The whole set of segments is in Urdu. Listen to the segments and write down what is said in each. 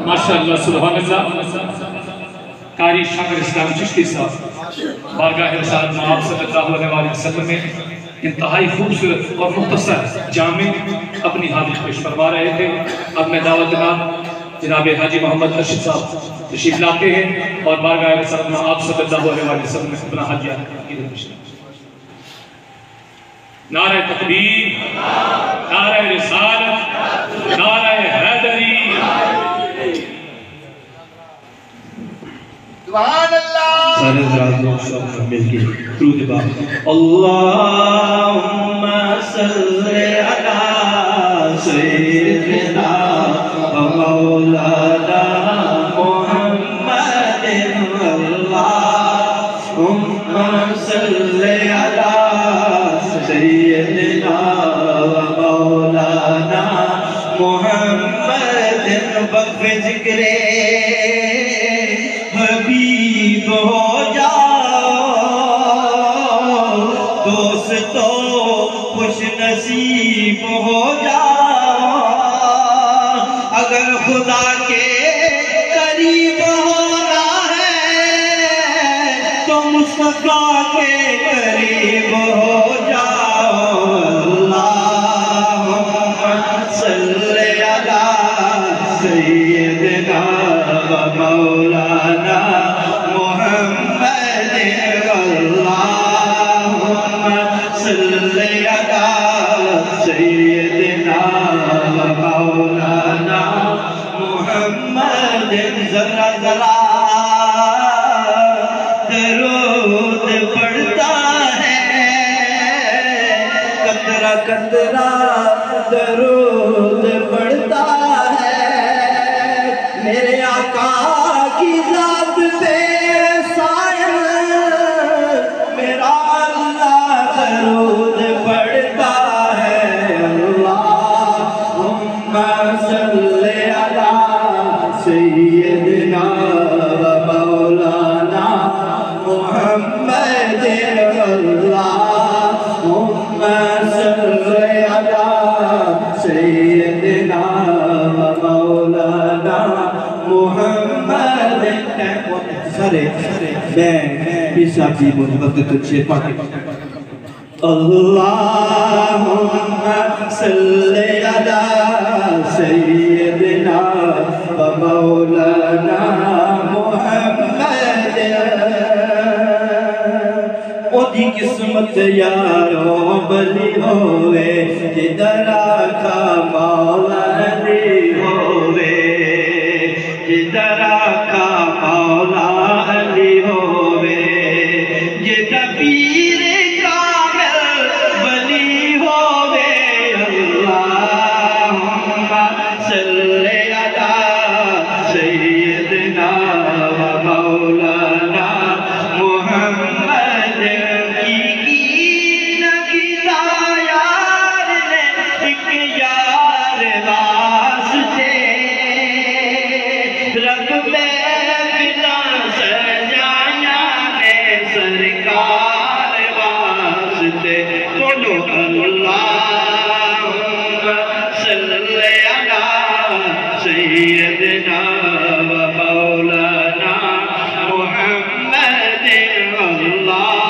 ماشاءاللہ سبحان اللہ قاری شاکر اسلام چشتی صاحب بارگاہ رسالت میں آپ صلی اللہ علیہ وسلم میں انتہائی خوبصورت اور مختصر جامع اپنی حاضری پیش فرما رہے تھے. اب میں دعوت جناب جناب حاجی محمد ارشد صاحب تشریف لاتے ہیں اور بارگاہ رسالت میں آپ صلی اللہ علیہ وسلم میں اپنا حاجیہ نعرہ تکبیر، نعرہ رسالت، نعرہ حیدری. سبحان اللہ. سارے حضرات لوگ سب مل کے درود پاک. اللہم صلی علی سیدنا و مولانا محمد. اللہم صلی علی سیدنا و مولانا محمد. وقف ذکر حبیب ہو جاؤ، دوستو خوش نصیب ہو جاؤ. اگر خدا کے قریب ہونا ہے تو مصطفیٰ کے قریب ہو جاؤ. اللہم صلی علی سیدنا و مولانا محمد. اللہم صلی علی سیدنا و مولانا محمد. ذرا ذرا درود پڑھتا ہے، قطرہ قطرہ درود پڑھتا ہے. میرے آقا کی ذات پہ سائل میرا اللہ درود پڑھتا ہے. اللہم صلی علی سیدنا و مولانا محمد. اللہم صلی علی سیدنا و مولانا محمد. سارے میں بھی ساتھی محبت تجھے پاکے. اللہم صلی علی سیدنا و مولانا محمد. او دی قسمت یاروں بلی ہوئے جدر آکھا مولا علی ہوئے، جدر آکھا مولا علی ہوئے. جدر پیر کامل بلی ہوئے. اللہم صلی علی سیدنا و مولانا محمد. سیدنا و مولانا محمد. اللہم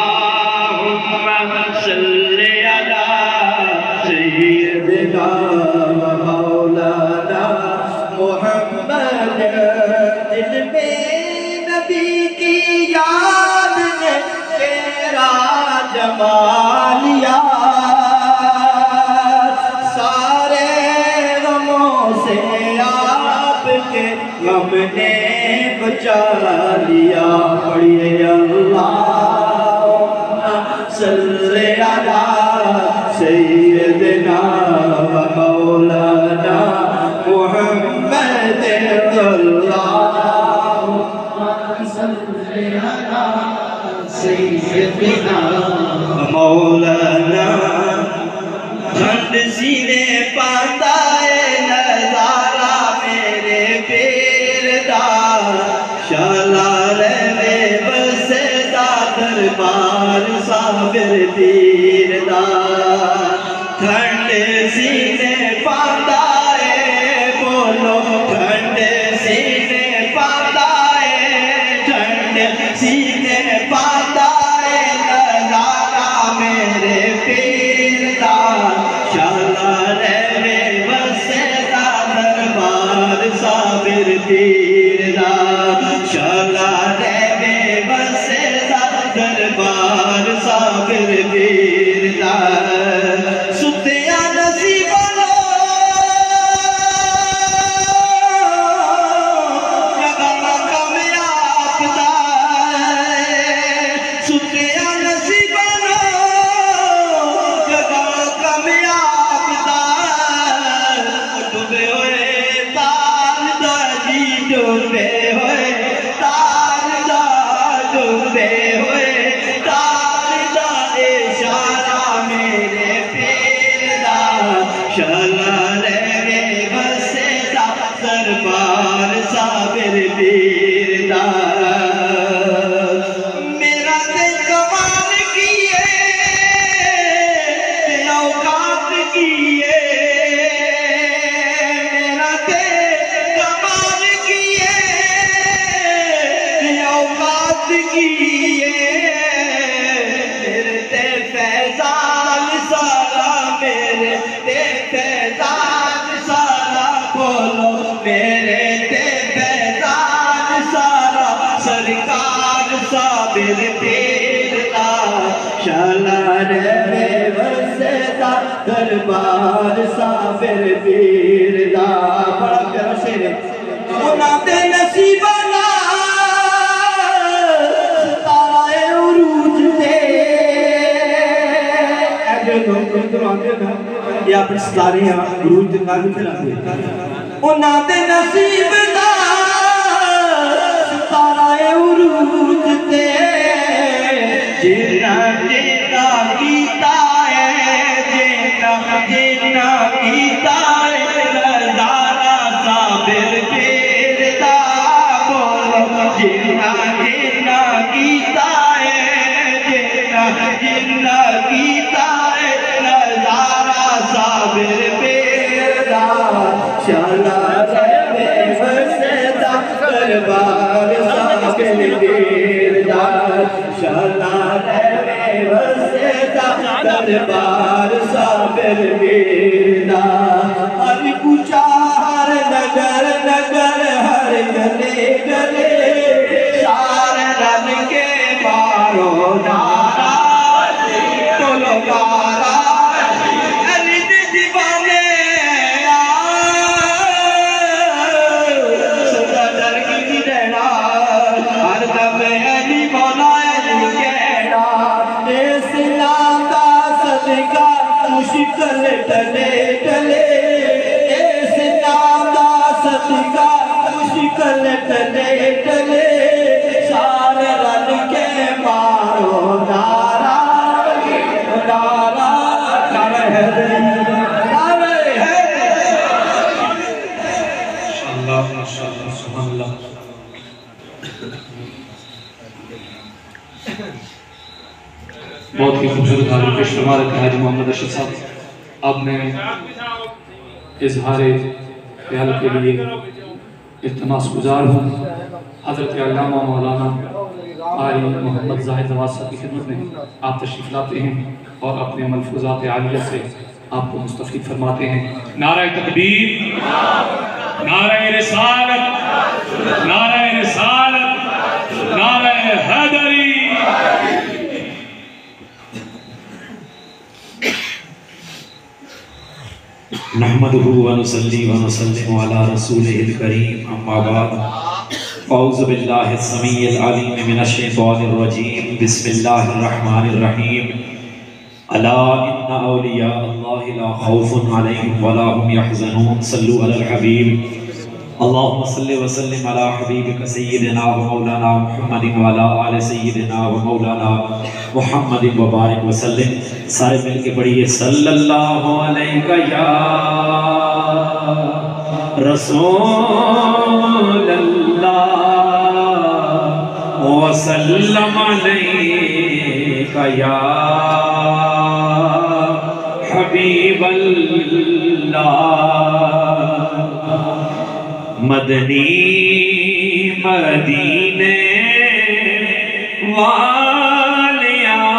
صلی علی سیدنا و مولانا محمد. دل میں نبی کی یاد نے جمالیا سارے غموں سے آپ کے غم نے بچا لیا پڑھیے اللہم صلی علی سیدنا و مولانا محمد اللہم صلی علی سیدنا و مولانا ٹھنڈ سینے پاتا ہے نظارہ میرے پیردار شالال میں بستا دربار صابر پیردار ٹھنڈ سینے پاتا ہے بولو ٹھنڈ سینے پاتا ہے ٹھنڈ سینے پاتا ہے نظارہ میرے پیردار شالال میں بستا دربار صابر پیردار شالال میں بستا دربار صابر پیردار ستیا نصیبانو جگہ کامیاب دائے ستیا نصیبانو جگہ کامیاب دائے ڈوبے ہوئے تار دا جی ڈوبے ہوئے تار دا ڈوبے ہوئے تار دا اشارہ میرے پیردار شالال میں بستا دربار صابر پیردار میرا دل کمال کیے تے اوقات کیے میرا دل کمال کیے تے اوقات کیے میرے تے فیضان سارا میرے تے فیضان سارا بولو میرے تے فیضان سارا سرکار صابر پیردار شالال میں بستا دربار صابر پیردار بڑا پیارا شعر ہے انہاں دے نصیبانا ستارہ عروج تے یہ اپنے ستارے ہیں عروج تے کار بھی چلاتے انہاں دے نصیب دا ستارہ عروج تے جینا جینا کیتا ہے جینا جینا کیتا ہے نظارہ صابر پیردار بولو جینا جینا کیتا ہے جینا جینا کیتا ہے نظارہ صابر پیردار شالال میں بستا دربار صابر پیردار شالال میں بستا دربار صابر پیردار ہر کوچہ ہر نگر نگر ہر گلے گلے شار رن کے مارو نارا بولو نارا علی دیوانے سدا ڈر کی رہنا ہر دم علی مولا علی کہنا اس نام دا صدقہ مشکل ٹلے ٹلے اس نام دا صدقہ مشکل ٹلے ٹلے سارے رن کے مارو نارا نارا نعرہ حیدری نعرہ حیدری ماشاءاللہ سبحان اللہ بہت ہی خوبصورت حاضر پیش فرما رکھا ہے حاجی محمد ارشد صاحب اب میں اظہار خیال کے لیے التماس گزار ہوں حضرت علامہ مولانا قاری محمد زاہد نواز صاحب کی خدمت میں آپ تشریف لاتے ہیں اور اپنے ملفوظات عالیہ سے آپ کو مستفید فرماتے ہیں نعرہ تکبیر نعرہ رسالت نعرہ رسالت نعرہ حیدری نحمدہ ونصلی ونسلم علی رسولہ الکریم اما بعد اعوذ باللہ السمیع العلیم من الشیطان الرجیم بسم اللہ الرحمن الرحیم الا ان اولیاء اللہ لا خوف علیہم ولا هم یحزنون صلوا علی الحبیب اللہم صلی وسلم علی حبیبک سیدنا و مولانا محمد وعلی آل سیدنا و مولانا محمد وبارک وسلم. سارے مل کے پڑھئے صلی اللہ علیہ یا رسول اللہ وسلم علیہ یا حبیب اللہ. مدنی مدینے والیاں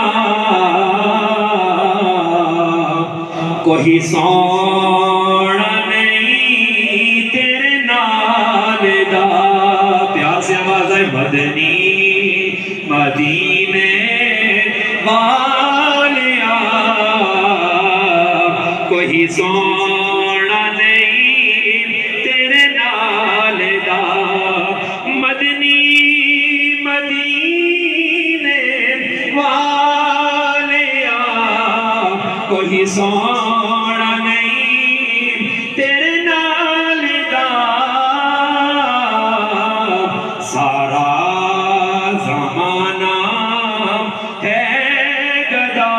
کوئی سونا نہیں تیرے نال دا. پیار سے آواز ہے مدنی مدینے والیاں کوئی سونا نہیں تیرے نال دا. مدنی مدینے والیاں کوئی سونا نہیں تیرے نال دا. سارا زمانہ ہے گدا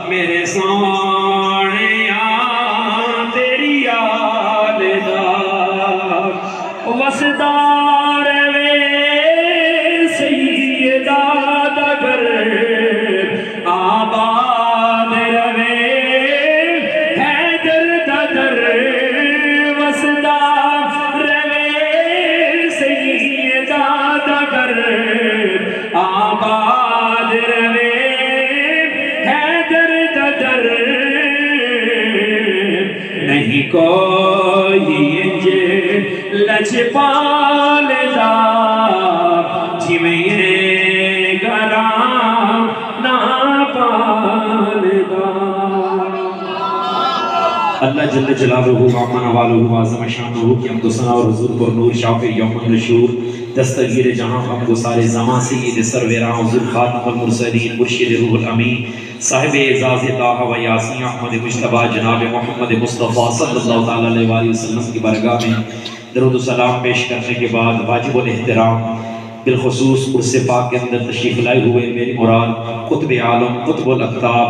میرے سونیا تیری یاد دا. وسدار وے سیدہ دا گھر آباد روے حیدر دا در. وسدار وے سیدہ دا گھر آباد روے حیدر دا در. نہیں کوئی لجپال دا جی میں یہ گرام ناپال دا. اللہ جل جلالہ وعمن والہ وعظم شانہ کی حمد و ثنا اور حضور پر نور شافر یوم النشور دستگیر جہاں حمد و سارے زمان سید سرویراں حضور خاتم المرسلین مرشد روح الامین صاحب اعزاز طٰہٰ و یاسین احمد مجتبیٰ جناب محمد مصطفیٰ صلی اللہ علیہ وآلہ وسلم کی بارگاہ میں درود و سلام پیش کرنے کے بعد واجب الاحترام بالخصوص عرس پاک کے اندر تشریف لائے ہوئے میری مراد قطب عالم قطب الاقطاب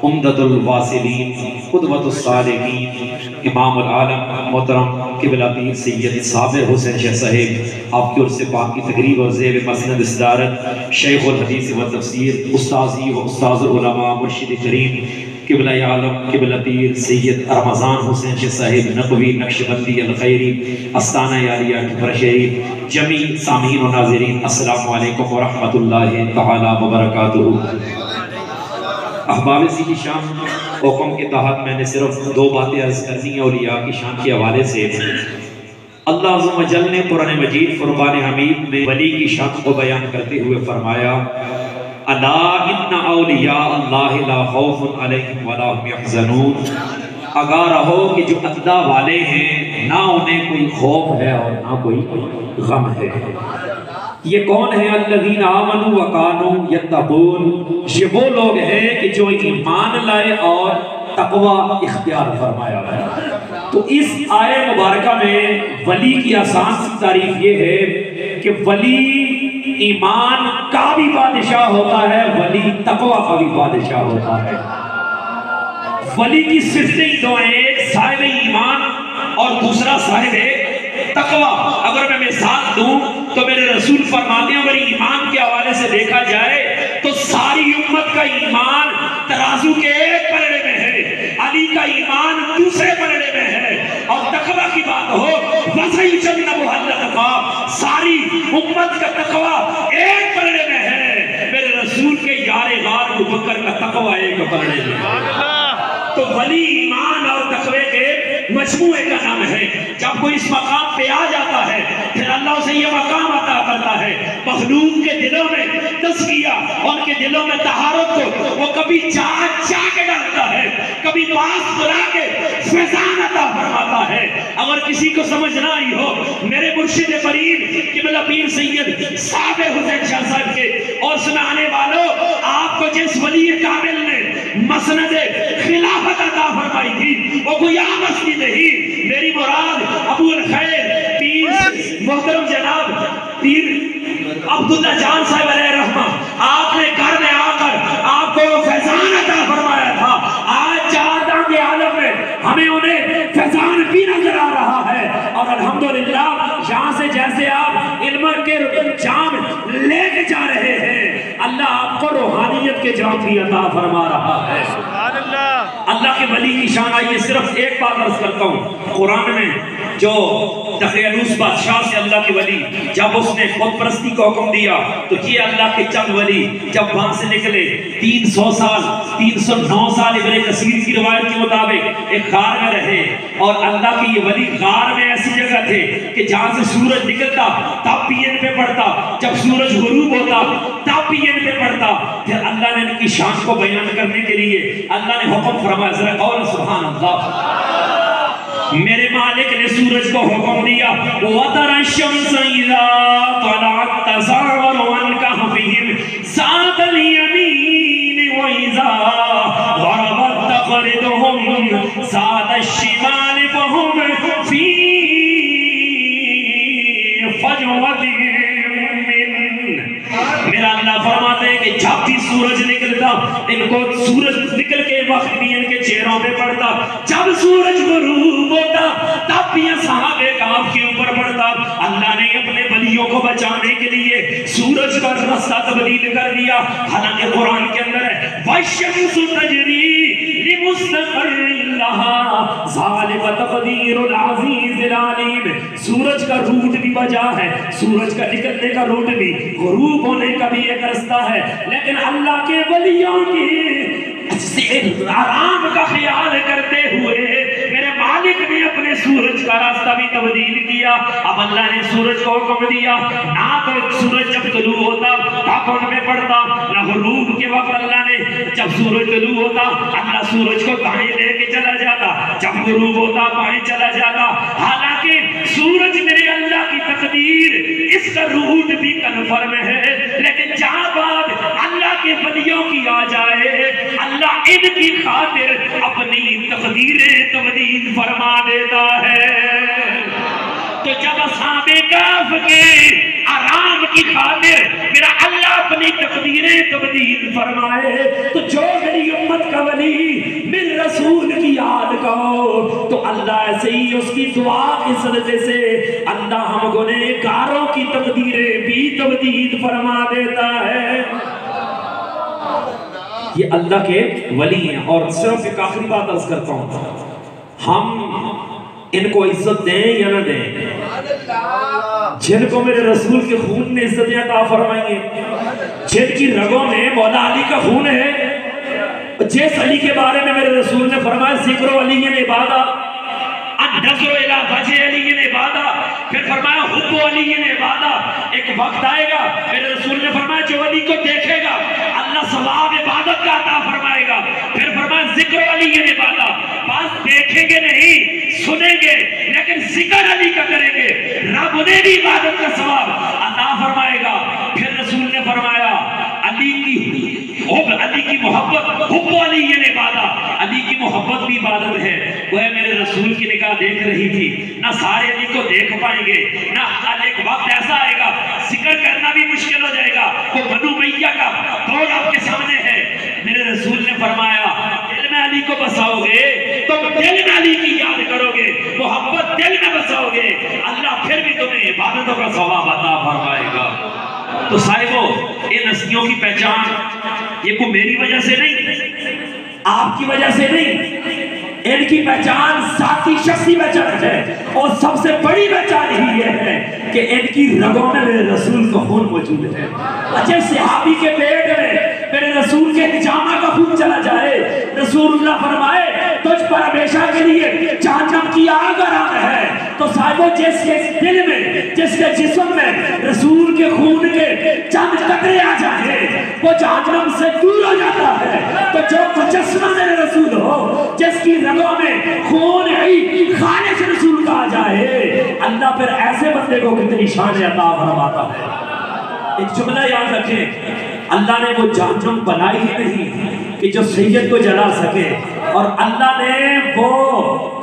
عمدۃ الواصلین قدوۃ الصالحین امام العالم محترم قبلہ پیر سید صابر حسین شاہ صاحب آپ کی عرس پاک کی تقریب اور زیب مسند صدارت شیخ الحدیث و تفسیر استاذی و استاذ العلماء مرشد کریم قبلہ عالم قبلہ پیر سید رمضان حسین شاہ صاحب نقوی نقشبندی الخیری استانہ یاریہ ٹھپر شریف جمیع سامعین و ناظرین السلام علیکم ورحمۃ اللہ تعالی وبرکاتہ. احباب ذی شان حکم کے تحت میں نے صرف دو باتیں عرض کرنی ہیں اولیاء کی شان کے حوالے سے. اللہ عز و جل نے قرآن مجید فرقان حمید میں ولی کی شان کو بیان کرتے ہوئے فرمایا الا ان اولیاء اللہ لا خوف علیہم ولا هم یحزنون. آگاہ رہو کہ جو اللہ والے ہیں نہ انہیں کوئی خوف ہے اور نہ کوئی غم ہے. یہ کون ہیں الذین آمنوا وکانوا یتقون. یہ وہ لوگ ہیں کہ جو ایمان لائے اور تقوی اختیار فرمایا ہے. تو اس آیے مبارکہ میں ولی کی آسان سی تعریف یہ ہے کہ ولی ایمان کا بھی بادشاہ ہوتا ہے ولی تقوی کا بھی بادشاہ ہوتا ہے. ولی کی صفتیں دو ہیں ایک صاحب ایمان اور دوسرا صاحب تقوی. اگر میں مثال دوں تو میرے رسول فرماتے ہیں اگر ایمان کے حوالے سے دیکھا جائے تو ساری امت کا ایمان ترازو کے ایک پلڑے میں ہے, علی کا ایمان دوسرے پلڑے میں ہے. اور تقوی کی بات ہو وَسَيُجَنَّبُهَا الْأَتْقَى, ساری امت کا تقوی ایک پلڑے میں ہے. میرے رسول کے یار غار ابوبکر کا تقوی ایک پلڑے میں ہے. تو ولی ایمان اور تقوی کے مجموعے کا نام ہے. جب کوئی اس مقام پہ آ جاتا ہے پھر اللہ اسے یہ مقام عطا کرتا ہے. مخلوق کے دلوں میں تزکیہ اور کے دلوں میں طہارت کو وہ کبھی چاہ کے ڈالتا ہے, کبھی پاس بلا کے فیضان عطا فرماتا ہے. اگر کسی کو سمجھ نہ آئی ہو, میرے مرشد فرید قبلہ پیر سید صاحب حسین شاہ صاحب کے اور سنانے والوں, آپ کو جس ولی کامل نے مسند خلافت عطا فرمائی تھی وہ کوئی عام ہستی نہیں. میری مراد ابو الخیر پیر محترم جناب پیر عبداللہ جان صاحب علیہ رحمہ, آپ نے گھر میں آ کر آپ کو فیضان عطا فرمایا تھا. آج چاہتا کے عالم میں ہمیں انہیں فیضان بھی نظر آ رہا ہے. اور الحمدللہ یہاں سے جیسے آپ علم کے جام لے کے جا رہے ہیں, اللہ آپ کو روحانیت کے جام بھی عطا فرما رہا ہے. اللہ کے ولی کی شان. آئیے صرف ایک بات عرض کرتا ہوں, قرآن میں جو دقیانوس بادشاہ سے اللہ کے ولی جب اس نے خود پرستی کو حکم دیا تو یہ اللہ کے چند ولی جب وہاں سے نکلے 309 سال ابن کثیر کی روایت کے مطابق ایک غار میں رہے. اور اللہ کے یہ ولی غار میں ایسی جگہ تھے کہ جہاں سے سورج نکلتا تب بھی ان پہ پڑتا, جب سورج غروب ہوتا تب بھی ان پہ پڑتا. پھر اللہ نے ان کی شان کو بیان کرنے کے لیے اللہ نے حکم فرمایا, ذرا قول سبحان اللہ. میرے مالک نے سورج کو حکم دیا, وَتَرَ الشَّمْسَ إِذَا طَلَعَتْ تَزَاوَرُ عَنْ كَهْفِهِمْ ذَاتَ الْيَمِينِ وَإِذَا غَرَبَتْ تَقْرِضُهُمْ ذَاتَ الشِّمَالِ فَهُمْ فِي فَجْوَةٍ مِّنْهُ. میرا اللہ فرماتے ہیں کہ جب بھی سورج نکلتا ان کو سورج نکل کے وقت بھی ان کے چہروں پہ پڑتا, جب سورج غروب ہوتا تب بھی اصحاب کہف کے اوپر پڑتا. اللہ نے اپنے ولیوں کو بچانے کے لیے سورج کا راستہ تبدیل کر دیا. حالانکہ قرآن کے اندر ہے وَالشَّمْسُ تَجْرِي لِمُسْتَقَرٍّ لَهَا ذَلِكَ تَقْدِيرُ الْعَزِيزِ الْعَلِيمِ. سورج کا روٹ بھی وجہ ہے, سورج کا نکلنے کا روٹ بھی, غروب ہونے کا بھی ایک راستہ ہے. لیکن اللہ کے ولیوں کی آرام کا خیال کرتے ہوئے میرے مالک نے اپنے سورج کا راستہ بھی تبدیل کیا. اب اللہ نے سورج کو حکم دیا نہ تو سورج جب طلوع ہوتا تب ان میں پڑتا, نہ غروب کے وقت اللہ نے جب سورج طلوع ہوتا اللہ سورج کو دائیں لے کے چلا جاتا, جب غروب ہوتا بائیں چلا جاتا. حالانکہ سورج میرے اللہ کی تقدیر اس کا روٹ بھی کنفرم ہے, لیکن جہاں بات اللہ کے ولیوں کی آ جائے اللہ ان کی خاطر اپنی تقدیریں تبدیل فرما دیتا ہے. تو جب اصحاب کہف کے آرام کی خاطر میرا اللہ اپنی تقدیریں تبدیل فرمائے تو جو میری امت کا ولی میرے رسول کی یاد کرو تو اللہ ایسے ہی اس کی دعا کے صدقے سے اللہ ہم گنہگاروں کی تقدیریں بھی تبدیل فرما دیتا ہے. یہ اللہ کے ولی ہیں. اور صرف ایک آخری بات عرض کرتا ہوں, ہم ان کو عزت دیں یا نہ دیں, جن کو میرے رسول کے خون نے عزتیں عطا فرمائی ہیں, جن کی رگوں میں مولا علی کا خون ہے, جس علی کے بارے میں میرے رسول نے فرمایا ذکر علی عبادہ, النظر الی وجہ علی عبادہ, پھر فرمایا حب علی عبادہ. ایک وقت آئے گا میرے رسول نے فرمایا جو علی کو دیکھے گا اللہ ثواب عبادت کا عطا فرمائے گا. پھر فرمایا ذکر علی عبادہ, بس دیکھیں گے نہیں سنیں گے لیکن ذکر علی کا کریں گے, رب انہیں بھی عبادت کا ثواب عطا فرمائے گا. پھر رسول نے فرمایا علی کی محبت حب علی عبادہ, علی کی محبت بھی عبادت ہے. وہ میرے رسول کی نگاہ دیکھ رہی تھی, نہ سارے علی کو دیکھ پائیں گے, نہ ایک وقت ایسا آئے گا ذکر کرنا بھی مشکل ہو جائے گا. وہ بنو میہ کا دور آپ کے سامنے ہے. میرے رسول نے فرمایا دل میں علی کو بساؤ گے تو دل میں علی کی یاد کرو گے, محبت دل میں بساؤ گے, اللہ پھر بھی تمہیں عبادتوں کا ثواب عطا فرمائے گا. تو صاحبو ان ہستیوں کی پہچان یہ کوئی میری وجہ سے نہیں, آپ کی وجہ سے نہیں, ان کی پہچان ذاتی شخصی پہچان ہے. اور سب سے بڑی پہچان ہی یہ ہے کہ ان کی رگوں میں میرے رسول کا خون موجود ہے. اچھے صحابی کے پیٹ میں میرے رسول کے جامہ کا خون چلا جائے, رسول اللہ فرمائے تجھ پر ہمیشہ کے لیے جہنم کی آگ آرام ہے تو صاحبو جس کے دل میں جس کے جسم میں رسول کے خون کے چند قطرے آ جائیں وہ جہنم سے دور ہو جاتا ہے۔ تو جو مجسمہ میرے رسول ہو جس کی رگوں میں خون ہی خالص رسول کا آ جائے اللہ پھر ایسے بندے کو کتنی شان عطا فرماتا ہے۔ ایک جملہ یاد رکھیں، اللہ نے وہ جہنم بنائی ہی نہیں کہ جو سید کو جلا سکے، اور اللہ نے وہ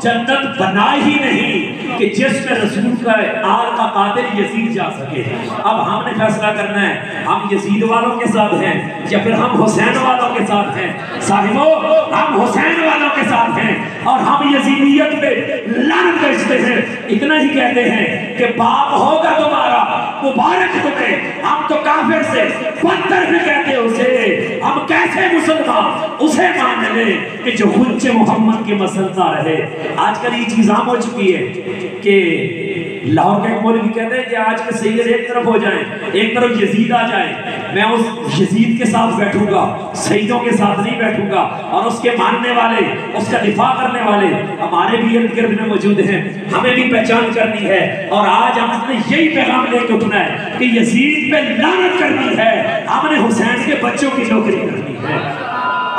جنت بنائی ہی نہیں کہ جس میں رسول کا آل کا قاتل یزید جا سکے۔ اب ہم نے فیصلہ کرنا ہے ہم یزید والوں کے ساتھ ہیں یا پھر ہم حسین والوں کے ساتھ ہیں۔ صاحبو ہم حسین والوں کے ساتھ ہیں اور ہم یزیدیت پہ لعنت بھیجتے ہیں، اتنا ہی کہتے ہیں کہ باپ ہوگا تمہارا مبارک تمہیں، ہم تو کافر سے بدتر بھی کہتے اسے، ہم کیسے مسلمان اسے مان لیں کہ جو خنچ محمد کی مسلطہ رہے۔ آج کل یہ چیز عام ہو چکی ہے کہ لاہور کے مولوی کہتے ہیں کہ آج کے سید ایک طرف ہو جائیں، ایک طرف یزید آ جائیں، میں اس یزید کے ساتھ بیٹھوں گا، سیدوں کے ساتھ نہیں بیٹھوں گا، اور اس کے ماننے والے اس کا دفاع کرنے والے ہمارے بھی ارد گرد میں موجود ہیں، ہمیں بھی پہچان کرنی ہے۔ اور آج ہم نے یہی پیغام لے کے اٹھنا ہے کہ یزید پہ لعنت کرنی ہے، ہم نے حسین کے بچوں کی نوکری کرنی ہے۔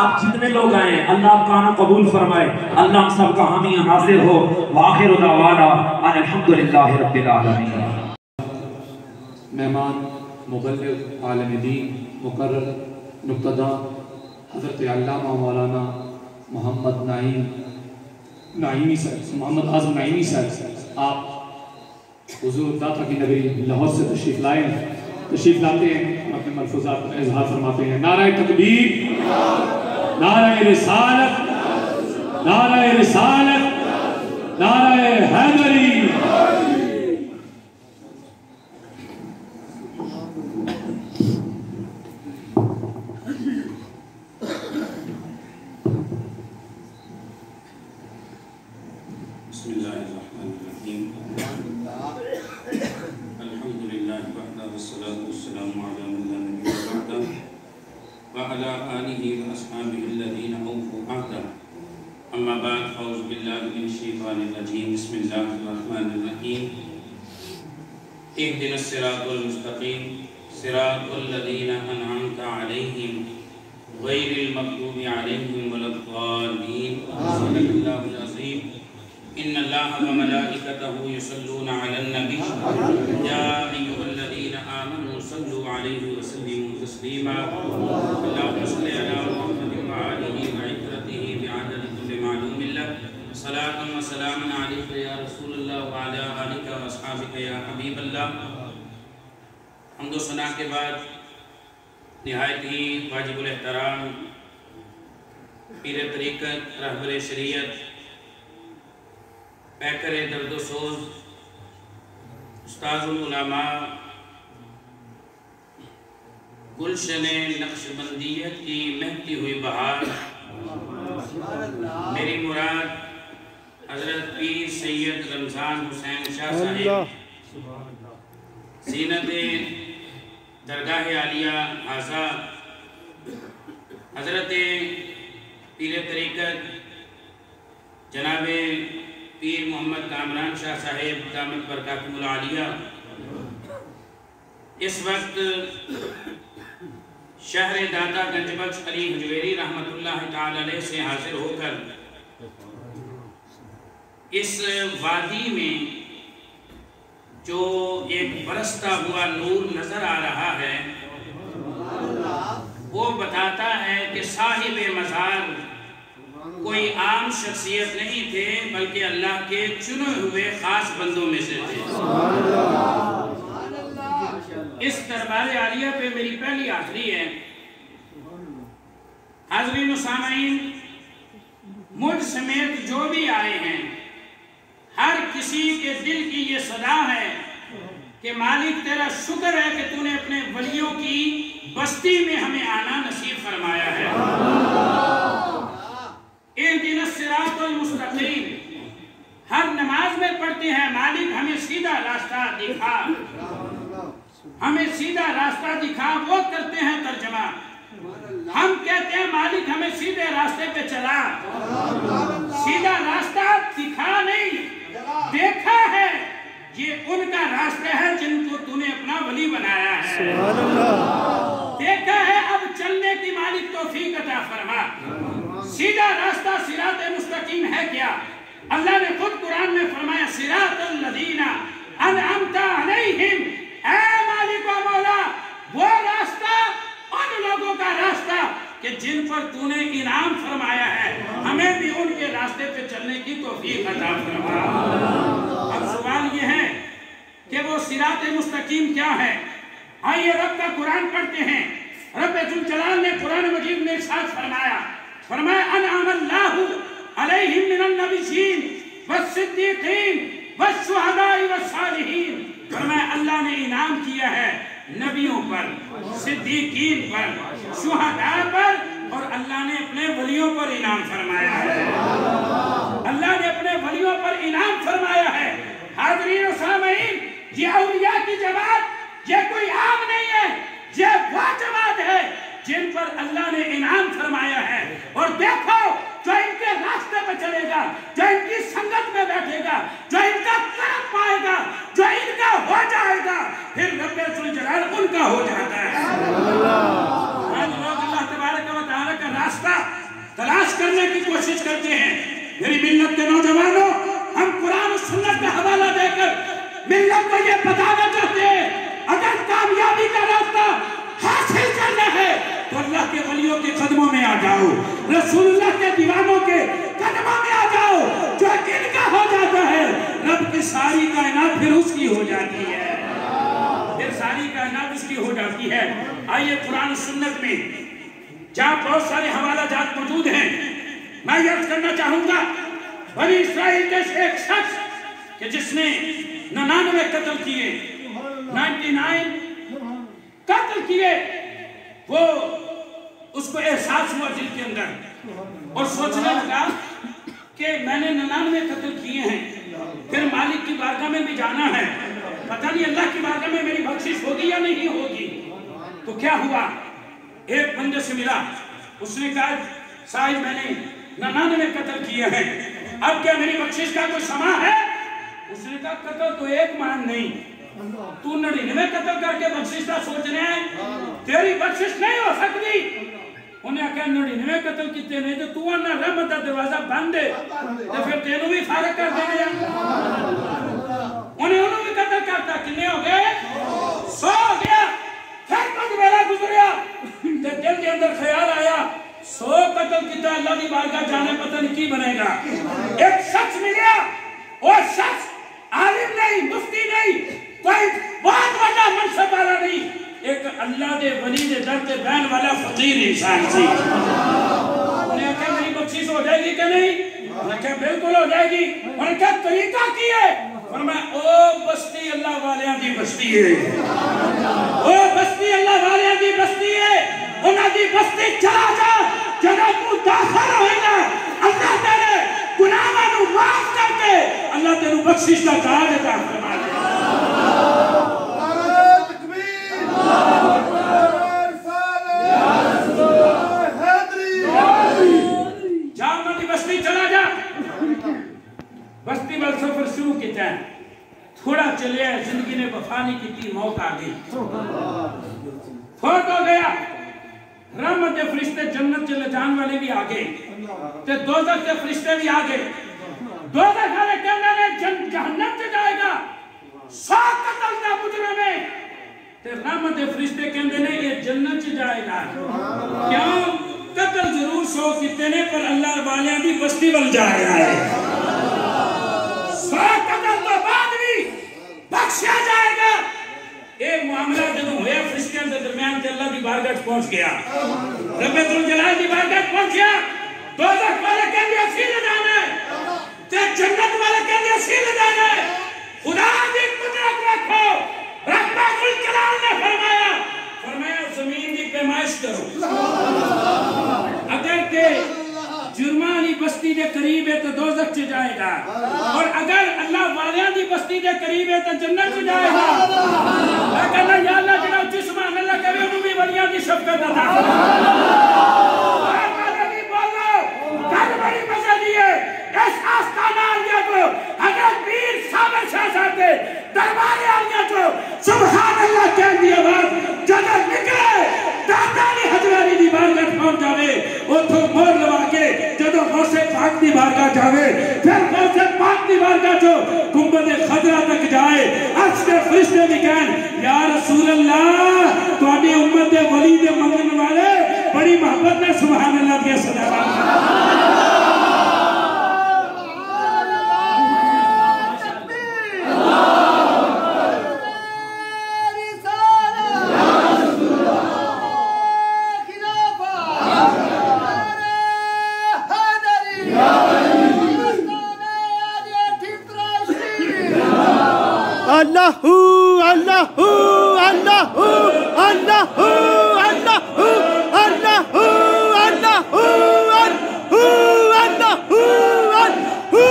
اب جتنے لوگ آئے ہیں اللہ آپ کا قبول فرمائے، اللہ ہم سب کا حامی ناصر ہو۔ وآخر دعوانا ان الحمدللہ رب العالمین۔ مہمان مبلغ عالم دین مقرر نقطہ حضرت علامہ مولانا محمد نعیمی صاحب، محمد اعظم نعیمی صاحب، آپ حضور داتا کی نگری لاہور سے تشریف لائے ہیں، تشریف لاتے ہیں، اپنے ملفوظات کا اظہار فرماتے ہیں۔ نعرہ تکبیر، نعرہ رسالت، نعرہ رسالت، نعرہ حیدری۔ بسم اللہ الرحمن الرحیم، الحمدللہ وحدہ والصلاة والسلام علی من لا نبی بعدہ وعلی آلہ واصحابہ الذین اوفوا عہدہ، اما بعد فاعوذ باللہ من الشیطان الرجیم، بسم اللہ الرحمن الرحیم۔ اہدنا الصراط المستقیم صراط الذین انعمت علیہم غیر المغضوب علیہم ولا الضالین، صدق اللہ العظیم۔ ان اللہ وملائکتہ یصلون علی النبی یا ایھا الذین آمنوا صلوا علیہ وسلموا تسلیما، اللہم صل علی محمد وآلہ وعترتہ بعدد کل معلوم لک، صلاۃ و سلام علیک یا رسول اللہ وعلی آلک واصحابک یا حبیب اللہ۔ حمد و ثنا کے بعد نہایت ہی واجب الاحترام پیر طریقت، رہبر شریعت، پیکر درد و سوز، استاذ العلماء، گلشن نقش بندیت کی مہکتی ہوئی بہار، میری مراد حضرت پیر سید رمضان حسین شاہ صاحب، زینت درگاہ عالیہ حاضہ، حضرت پیر طریقت جناب پیر محمد کامران شاہ صاحب دامت برکاتہ العالیہ، اس وقت شہر داتا گنج بخش علی حجویری رحمت اللہ تعالی علیہ سے حاضر ہو کر اس وادی میں جو ایک برستا ہوا نور نظر آ رہا ہے وہ بتاتا ہے کہ صاحب مزار کوئی عام شخصیت نہیں تھے بلکہ اللہ کے چنے ہوئے خاص بندوں میں سے تھے۔ اس دربار عالیہ پہ میری پہلی آخری ہے۔ حاضرین و سامعین، مجھ سمیت جو بھی آئے ہیں ہر کسی کے دل کی یہ صدا ہے کہ مالک تیرا شکر ہے کہ تو نے اپنے ولیوں کی بستی میں ہمیں آنا نصیب فرمایا ہے۔ اہدنا الصراط المستقیم ہر نماز میں پڑھتے ہیں، مالک ہمیں سیدھا راستہ دکھا، ہمیں سیدھا راستہ دکھا، وہ کرتے ہیں ترجمہ، ہم کہتے ہیں مالک ہمیں سیدھے راستے پہ چلا، سیدھا راستہ دکھا نہیں دیکھا ہے یہ ان کا راستہ ہے جن کو تو نے اپنا ولی بنایا ہے. دیکھا ہے اب چلنے کی مالک توفیق عطا فرما. سیدھا راستہ صراط مستقیم ہے کیا؟ اللہ نے خود قرآن میں فرمایا صراط الذین انعمت علیہم، اے مالک و مولا وہ راستہ ان لوگوں کا راستہ کہ جن پر تو نے انعام فرمایا ہے، ہمیں بھی ان کے راستے پہ چلنے کی توفیق عطا فرما. اب سوال یہ ہے کہ وہ صراط مستقیم کیا ہے؟ آئیے رب کا قرآن پڑھتے ہیں. رب ذوالجلال نے قرآن مجید میں ارشاد فرمایا انعم اللہ علیہم من النبیین والصدیقین والشہداء والصالحین. فرمایا اللہ نے انعام کیا ہے نبیوں پر، صدیقین پر، شہداء پر، اور اللہ نے اپنے ولیوں پر انعام فرمایا ہے. اللہ نے اپنے ولیوں پر انعام فرمایا ہے. حاضرین و سامعین، یہ اولیاء کی جماعت یہ کوئی عام نہیں ہے، یہ وہ جماعت ہے جن پر اللہ نے انعام فرمایا ہے. اور دیکھو جو ان کے راستے پہ چلے گا، جو ان کی سنگت میں بیٹھے گا، جو ان کا کرم پائے گا، جو ان کا ہو جائے گا، پھر رب ذوالجلال ان کا ہو جاتا ہے. آج لوگ اللہ تبارک و تعالیٰ کا راستہ تلاش کرنے کی کوشش کرتے ہیں. میری ملت کے نوجوانوں، ہم قرآن و سنت کا حوالہ دے کر ملت کو یہ بتانا چاہتے ہیں اگر کامیابی کا راستہ حاصل کرنا ہے تو اللہ کے ولیوں کے قدموں میں آ جاؤ، رسول اللہ کے دیوانوں کے قدموں میں آ جاؤ. جو ان کا ہو جاتا ہے رب کی ساری کائنات پھر اس کی ہو جاتی ہے، پھر ساری کائنات اس کی ہو جاتی ہے. آئیے قرآن سنت میں جہاں بہت سارے حوالہ جات موجود ہیں، میں یہ عرض کرنا چاہوں گا بنی اسرائیل کے ایک شخص کہ جس نے 99 قتل کیے، 99 قتل کیے، وہ اس کو احساس ہوا دل کے اندر اور سوچنے لگا کہ میں نے 99 قتل کیے ہیں، پھر مالک کی بارگاہ میں بھی جانا ہے، پتہ نہیں اللہ کی بارگاہ میں میری بخشش ہوگی یا نہیں ہوگی. تو کیا ہوا؟ ایک بندے سے ملا، اس نے کہا صاحب میں نے 99 قتل کیے ہیں، اب کیا میری بخشش کا کوئی سما ہے؟ اس نے کہا قتل تو ایک مان نہیں، تو 99 قتل کر کے بخشش کا سوچ رہے ہیں، تیری بخشش نہیں ہو سکتی. انہیں کہا 99 قتل کیتے نہیں تو تو انہا رحمت دا دروازہ بند دے تو پھر تینوں بھی فارغ کر دیں گے. انہوں بھی قتل کرتا، کتنے ہو گئے؟ 100 ہو گیا. پھر کچھ میرا گزریا تو دل کے اندر خیال آیا 100 قتل کیتا اللہ کی بارگاہ جانے پتہ نہیں کی بنے گا. ایک شخص ملیا، اور شخص عالم نہیں، مفتی نہیں، کوئی بہت بڑا منصب والا نہیں، ایک اللہ دے ولی دے در تے بہن والا فقیر انسان سی. انہیں کہا میری بخشش ہو جائے گی کہ نہیں؟ انہیں کہا بالکل ہو جائے گی. انہیں کہا طریقہ کی ہے؟ فرمایا او بستی اللہ والیاں دی بستی ہے، او بستی اللہ والیاں دی بستی ہے، انہاں دی بستی چلا جا، جنہاں تو داخل ہوئے گا اللہ تیرے گناہاں نو معاف کر کے اللہ تیرے بخشش کا تاج عطا فرما دے. بستی چلا جا. بستی بل سفر شروع کیتا ہے، تھوڑا چلے ہے، زندگی نے وفا نہیں کی، موت آ گئی، فوت ہو گیا. رحمت کے فرشتے جنت چلے جان والے بھی آگئے تے دوزخ کے فرشتے بھی آگئے. دوزخ والے کہنے نے جہنم سے جائے گا 100 قتل دا مجرم ہے، تے رحمت کے فرشتے کہنے نے یہ جنت سے جائے گا. کیوں؟ قتل ضرور 100 کیتے نے پر اللہ والیاں دی بستی ول جا رہا ہے. 100 قتل تو بعد بھی بخشیا جائے گا. ایک معاملہ جب ہویا فرشتیاں کے درمیان تے اللہ دی بارگاہ پہنچ گیا، رب ذوالجلال دی بارگاہ پہنچ گیا. دوزخ والے کہندے اسی لے جانا ہے تے جنت والے کہندے اسی لے جانا ہے. خدا دی قدرت رکھو. رب ذوالجلال نے فرمایا زمین دی پیمائش کرو، اگر کہ جرمانی بستی دے قریب ہے تو دوزخ چ جائے گا، اور اگر اللہ والیاں دی بستی دے قریب ہے تو جنت چ جائے گا. میں کہنا یا اللہ جنہوں جسمان اللہ کرے انہوں بھی ولیاں دی شفقت عطا فرما. بولو کل بڑی مزہ دیئے اس آستانہ عالیہ کو حضرت پیر فرشتے بھی کہیں یا رسول اللہ تواڈی امت دے ولی دے منگن والے بڑی محبت نے سبحان اللہ دیا صداقت Allahu, Allahu, Allahu, Allahu, Allahu, Allahu, Allahu, Allahu, Allahu,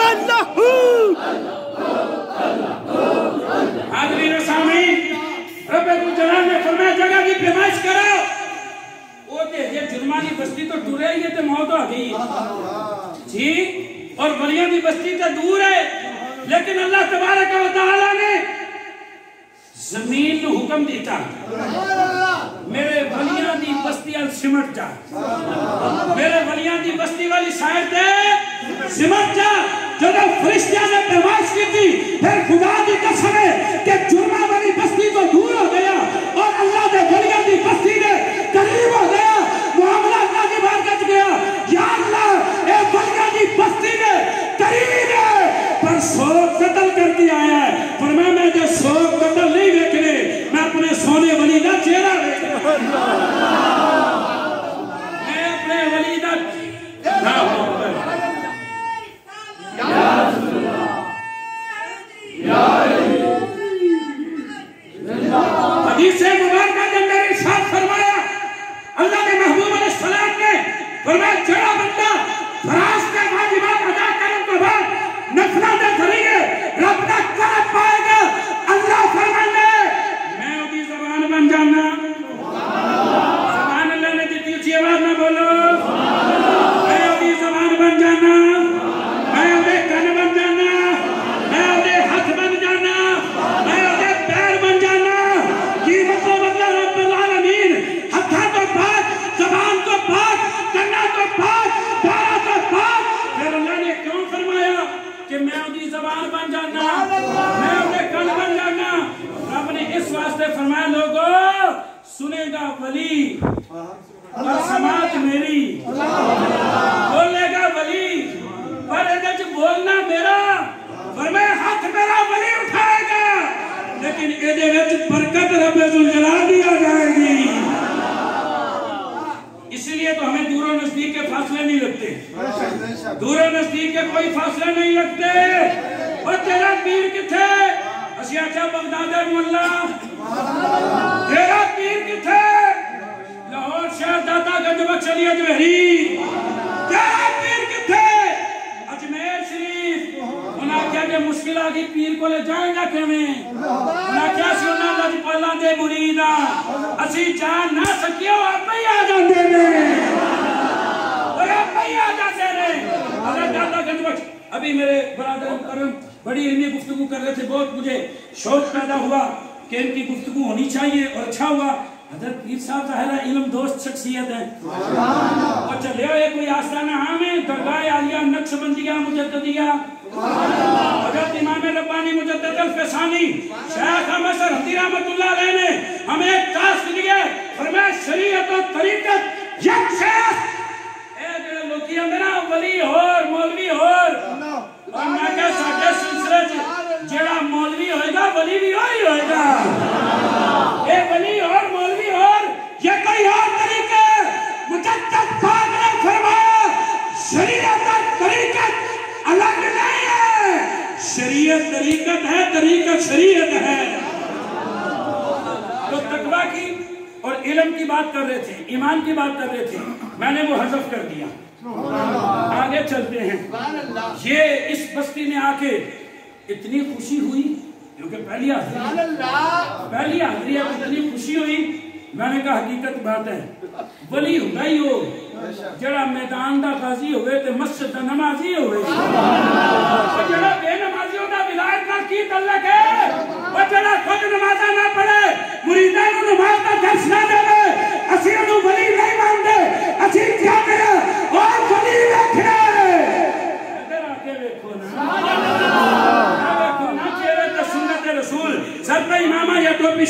Allahu. حاضرین سامعین رب الجلال نے فرمایا جگہ کی پیمائش کرو وہ تے یہ جرمانی بستی تو ٹورے ہی ہے تے موت آ گئی جی اور ولیاں دی بستی تے دور ہے لیکن اللہ تبارک و تعالی نے زمین نو حکم دیتا میرے ولیاں دی بستی ال سمٹ جا میرے ولیاں دی بستی والی سائر تے سمٹ جا جب فرشتیاں نے پیمائش کی تھی پھر خدا دی قسم ہے کہ جرمہ والی بستی تو دور ہو گیا اور اللہ دے ولیاں دی بستی نے قریب ہو گیا معاملہ اللہ کی بارگاہ گیا یا اللہ اے ولیاں دی بستی نے قریب ہے پر 100 قتل کر کے آیا ہے فرمایا میں جو 100 قتل نہیں دیکھنے میں اپنے سونے ولی دا چہرہ دیکھنے میں اپنے ولی دا حدیث مبارکہ کے اندر ارشاد فرمایا اللہ کے محبوب علیہ السلام نے فرمایا جڑا بندہ فراز کے واجبات ادا کرنے کے بعد نفلہ دے ذریعے رب دا کرم پائے گا اللہ فرمانے میں اودی زبان بن جانا سبحان اللہ نے دیتی اچھی آواز میں بولو میں اودی زبان بن جانا میں اودے کن بن جانا میں اودے ہاتھ بن جانا میں اودے پیر بن جانا کی مطلب اللہ رب العالمین ہتھاں تو پاک زبان تو پاک کناں تو پاک پیراں تو پاک پھر اللہ نے کیوں فرمایا کہ میں اودی زبان بن جانا میں اودے کن بن جانا رب نے اس واسطے فرمایا لوگو سنے گا ولی اور سماعت میری بولے گا ولی پر ادھر بولنا میرا فرمایا ہاتھ میرا ولی اٹھائے گا لیکن ادھر برکت رب ذوالجلال دی آ جائے گی اسی لیے تو ہمیں دور و نزدیک کے فاصلے نہیں لگتے دور و نزدیک کے کوئی فاصلے نہیں لگتے اور تیرا پیر کتھے اسی آچا بغداد مولا تیرا پیر کتھے لاہور شہر داتا گنج بخشلی اجمہری تیرا پیر کتھے اجمیر شریف انہاں کیا کہ مشکل آگی پیر کو لے جائیں گا کیویں انہاں کیا سننا لجپالاں دے مریدا اسی جان نہ سکیو آپ ہی آ جاندے نے اور آپ ہی آ جاندے نے حضرت داتا گنج بخش ابھی میرے برادر مکرم بڑی علمی گفتگو کر رہے تھے بہت مجھے شوق پیدا ہوا کہ ان کی گفتگو ہونی چاہیے اور اچھا ہوا حضرت پیر صاحب ظاہرہ علم دوست شخصیت ہیں اور چلے ہوئے کوئی آستانہ عام ہے درگاہ عالیہ نقش بندیہ مجددیہ حضرت امام ربانی مجدد الفسانی شیخ احمد سرحدی رحمت اللہ علیہ نے ہمیں ایک ٹاسک دیا فرمایا شریعت و طریقت یک شیخ اے جڑے لوکی اندرہ ولی اور مولوی اور میں کہا ساکے سلسلے جڑا مولوی ہوئے گا ولی بھی ہوئے گا اے ولی اور مولوی اور یہ کوئی اور طریقے مجدد پاک نے فرمایا شریعت اور طریقت الگ نہیں ہے شریعت طریقت ہے طریقت شریعت ہے تو تقویٰ کی اور علم کی بات کر رہے تھے ایمان کی بات کر رہے تھے میں نے وہ حذف کر دیا آگے چلتے ہیں یہ اس بستی میں آ کے اتنی خوشی ہوئی کیونکہ پہلی حاضری ہے اتنی خوشی ہوئی میں نے کہا حقیقت بات ہے ولی ہوگا ہی ہو جڑا میدان دا غازی ہوئے تے مسجد دا نمازی ہوئے جڑا بے نمازی ہوتا ولایت کا کی تعلق ہے اور جڑا خود نمازہ نہ پڑھے مریدہ کو نماز کا درس نہ دے اسی انہوں ولی نہیں مانتے اسی کیا کرے اور ولی بیٹھے ادھر آکے بیکھو نا چہرے تے سنت رسول سب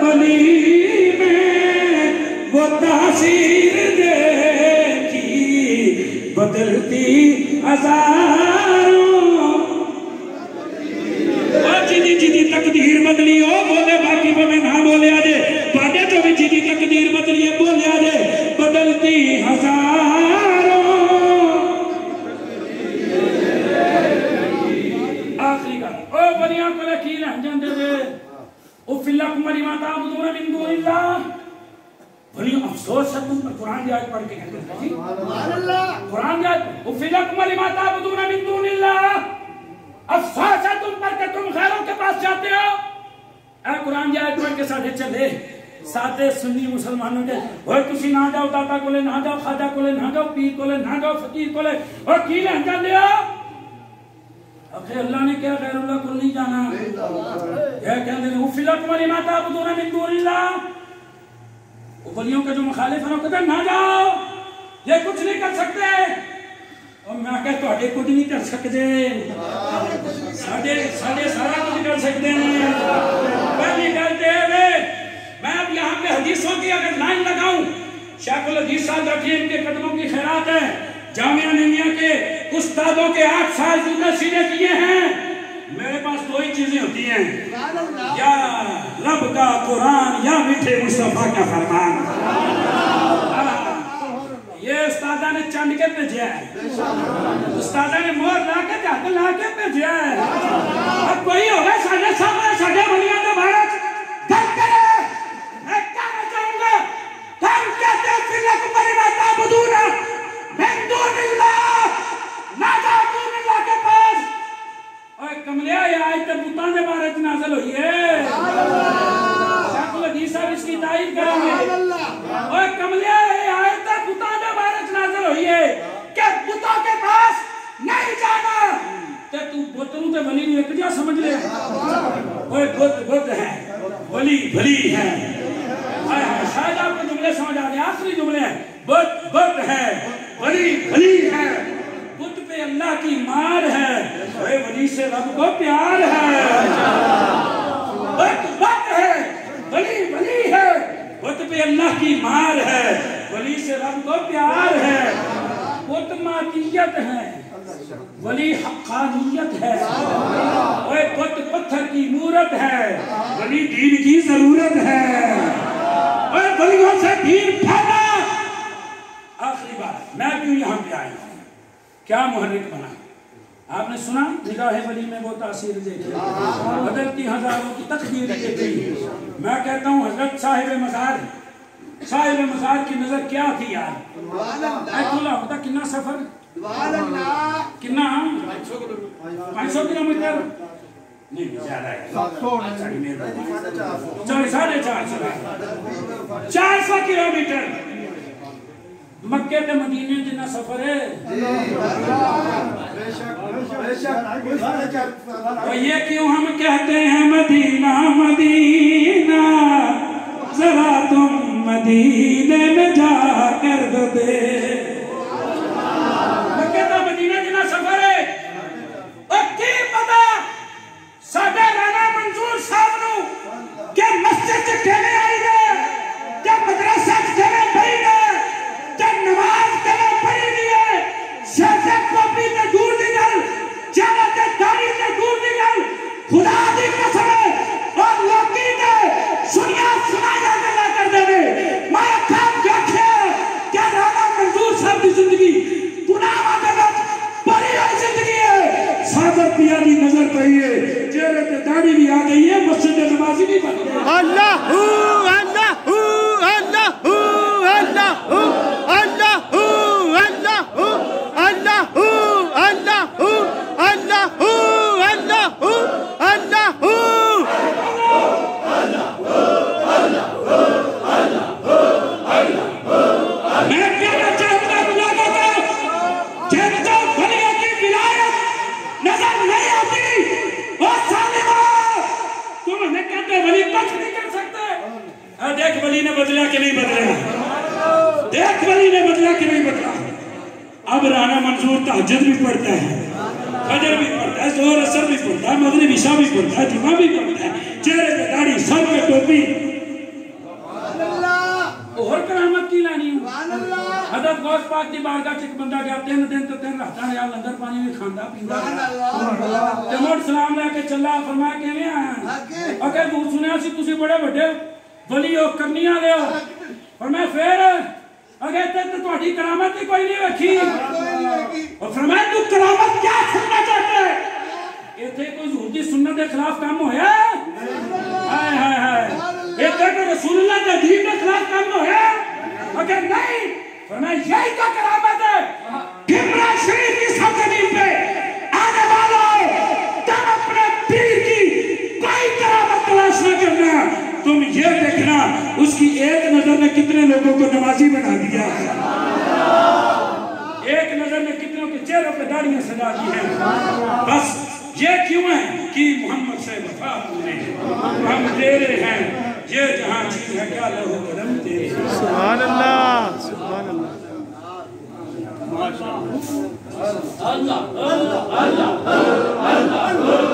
ولی میں وہ تاثیر دیکھی بدلتی ہزاروں جی تقدیر بدلی ہو بولے باقی پہ میں نہ بولے آجے باقی تو بھی جی تقدیر بدلی ہے بولے آجے بدلتی ہزاروں آخری کا او بنیاں کو لکیل ہیں جاندے دے اُفِّ لَكُمْ وَلِمَا تَعْبُدُونَ مِن دُونِ اللَّهِ بڑی افسوس ہے تم پر قرآن کی آیت پڑھ کے کہتے ہیں قرآن کی آیت اُفِّ لَكُمْ وَلِمَا تَعْبُدُونَ مِن دُونِ اللَّهِ افسوس ہے تم پر کہ تم غیروں کے پاس جاتے ہو اے قرآن کی آیت پڑھ کے ساتھے چلے ساتھے سنی مسلمانوں کے وہ تسی نہ جاؤ داتا کو لے نہ جاؤ خواجہ کو لے نہ جاؤ پیر کو لے نہ جاؤ فقیر کو لے اور کی لے انجام دیا اکھے اللہ نے کیا غیر اللہ کو نہیں جانا یہ کہتے ہیں اُفِّ لَكُمْ وَلِمَا تَعْبُدُونَ مِن دُونِ اللَّهِ اوپریوں کے جو مخالف ہیں وہ کہتے ہیں نہ جاؤ یہ کچھ نہیں کر سکتے اور میں کہتا ہوں کچھ نہیں کر سکتے ساڑھے سارا کچھ کر سکتے ہیں پہلی کہتے ہیں میں اب یہاں پہ حدیثوں کی اگر لائن لگاؤں شیخ الحدیث صاحب رکھیے ان کے قدموں کی خیرات ہے جامعہ نمیہ کے استادوں کے 8 سال جوتے سیدھے کیے ہیں میرے پاس 2 ہی چیزیں ہوتی ہیں یا رب کا قرآن یا میٹھے مصطفیٰ کا فرمان یہ استادہ نے چند کے بھیجا ہے استادہ نے مور لا کے جات لا کے بھیجا ہے اب کوئی ہوگا ساڑھے سامنے ساڑھے بلیاں تو بھارت گھر کرے میں کیا چاہوں گا ہم کہتے ہیں فِي لَكُمْ وَلِمَا تَعْبُدُونَ مِن دُونِ اللَّهِ نہ جاؤ دون اللہ کے پاس اور کملیا یہ آیت بتان دے بارے نازل ہوئی ہے شیخ الحدیث صاحب اس کی تائید کریں گے اور کملیا یہ آیت بتان دے بارے نازل ہوئی ہے کہ بتوں کے پاس نہیں جانا کہ تو بتوں تے ولی نہیں ایک جا سمجھ لے اوے بت ہے ولی بھلی ہے شاید آپ کو جملے سمجھ آ گئے آخری جملے ہیں بت ہے ولی بھلی ہے بت پہ اللہ کی مار ہے اے ولی سے رب کو پیار ہے بت ہے ولی بھلی ہے بت پہ اللہ کی مار ہے ولی سے رب کو پیار ہے بت ماتیت ہے ولی حقانیت ہے اے بت پتھر کی مورت ہے ولی دین کی ضرورت ہے اے ولیوں سے دین پھیلا آخری بات میں کیوں یہاں پہ آیا ہوں کیا محرک بنا آپ نے سنا نگاہ ولی میں وہ تاثیر دیکھی بدلتی ہزاروں کی تقدیر دیکھی میں کہتا ہوں حضرت صاحب مزار کی نظر کیا تھی یار ایت اللہ ہوتا کنا سفر کنا 500 کلومیٹر نہیں زیادہ ہے 450 کلومیٹر مکہ تے مدینے جنہ سفر ہے اور یہ کیوں ہم کہتے ہیں مدینہ مدینہ ذرا تم مدینے میں جا کر دے مکہ تے مدینے جنہ سفر ہے اور کی پتا ساڑھے رانا منظور صاحب نو کہ مسجد سے کہنے آئی گئے کہ مدرسہ سے کہنے پڑی گئے جب نماز کرے پڑی دیئے سیاست کو اپنی سے دور نکل جانت داری سے دور نکل خدا دی قسم ہے اور لوکی نے سنیا سنایا نہ کر دے میں کام جاکھے کیا رانا منظور صاحب کی زندگی گناہ مدد بڑی ہوئی زندگی ہے سادت پیا کی نظر پہی ہے چہرے تے داڑھی بھی آ گئی ہے مسجد نمازی بھی بن گئی اللہ اللہ اللہ دیکھ ولی نے بدلا کہ نہیں بدلا دیکھ ولی نے بدلا کہ نہیں بدلا اب رانا منظور تہجد بھی پڑھتا ہے فجر بھی پڑھتا ہے ظہر اثر بھی پڑھتا ہے مغرب عشاء بھی پڑھتا ہے جمعہ بھی پڑھتا ہے چہرے پہ داڑھی سر پہ ٹوپی حضرت غوث پاک دی بارگاہ چ ایک بندہ گیا 3 دن تو 3 راتاں رہا لنگر پانی بھی کھاندا پیندا تے مڑ سلام لے کے چلا فرمایا کیویں آیا اگے دور سنیا سی تسی بڑے بڑے ولی ہو کرنی والے ہو فرمایا پھر اگے تے تہاڈی کرامت ہی کوئی نہیں ویکھی اور فرمایا تو کرامت کیا سننا چاہتا ہے ایتھے کوئی حضور دی سنت دے خلاف کام ہویا ہائے ہائے ہائے ایتھے کوئی رسول اللہ دے دین دے خلاف کام ہویا اگر نہیں فرمایا یہی تو کرامت ہے گمرا شریف کی سرزمین پہ آنے والوں تم اپنے پیر کی کوئی کرامت تلاش نہ کرنا تم یہ دیکھنا اس کی ایک نظر نے کتنے لوگوں کو نمازی بنا دیا ایک نظر نے کتنوں کے چہروں پہ داڑیاں سجا دی ہیں بس یہ کیوں ہے کہ محمد سے وفا پورے ہم تیرے ہیں یہ جہاں چیز ہے کیا لہو کرم تیرے سبحان اللہ سبحان اللہ اللہ اللہ اللہ اللہ